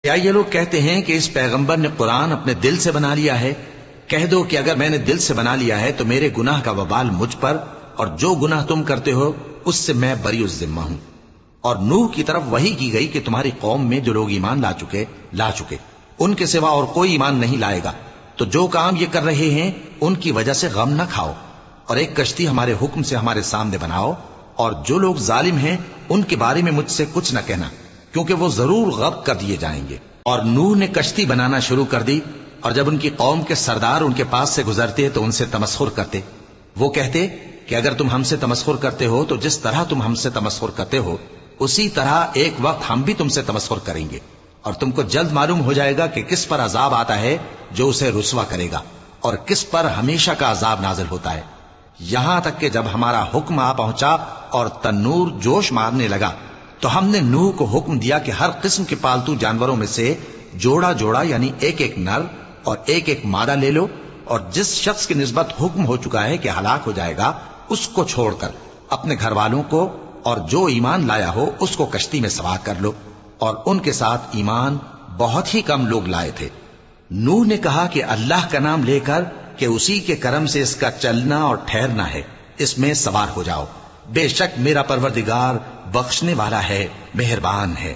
کیا یہ لوگ کہتے ہیں کہ اس پیغمبر نے قرآن اپنے دل سے بنا لیا ہے؟ کہہ دو کہ اگر میں نے دل سے بنا لیا ہے تو میرے گناہ کا وبال مجھ پر، اور جو گناہ تم کرتے ہو اس سے میں بری الذمہ ہوں۔ اور نوح کی طرف وحی کی گئی کہ تمہاری قوم میں جو لوگ ایمان لا چکے ان کے سوا اور کوئی ایمان نہیں لائے گا، تو جو کام یہ کر رہے ہیں ان کی وجہ سے غم نہ کھاؤ، اور ایک کشتی ہمارے حکم سے ہمارے سامنے بناؤ، اور جو لوگ ظالم ہیں ان کے بارے میں مجھ سے کچھ نہ کہنا، کیونکہ وہ ضرور غرق کر دیے جائیں گے۔ اور نوح نے کشتی بنانا شروع کر دی، اور جب ان کی قوم کے سردار ان کے پاس سے گزرتے تو ان سے تمسخر کرتے۔ وہ کہتے کہ اگر تم ہم سے تمسخر کرتے ہو تو جس طرح تم ہم سے تمسخر کرتے ہو اسی طرح ایک وقت ہم بھی تم سے تمسخر کریں گے، اور تم کو جلد معلوم ہو جائے گا کہ کس پر عذاب آتا ہے جو اسے رسوا کرے گا، اور کس پر ہمیشہ کا عذاب نازل ہوتا ہے۔ یہاں تک کہ جب ہمارا حکم آ پہنچا اور تنور جوش مارنے لگا تو ہم نے نوح کو حکم دیا کہ ہر قسم کے پالتو جانوروں میں سے جوڑا جوڑا یعنی ایک ایک نر اور ایک ایک مادہ لے لو، اور جس شخص کی نسبت حکم ہو چکا ہے کہ ہلاک ہو جائے گا اس کو چھوڑ کر اپنے گھر والوں کو اور جو ایمان لایا ہو اس کو کشتی میں سوار کر لو۔ اور ان کے ساتھ ایمان بہت ہی کم لوگ لائے تھے۔ نوح نے کہا کہ اللہ کا نام لے کر کہ اسی کے کرم سے اس کا چلنا اور ٹھہرنا ہے، اس میں سوار ہو جاؤ، بے شک میرا پروردگار بخشنے والا ہے، مہربان ہے۔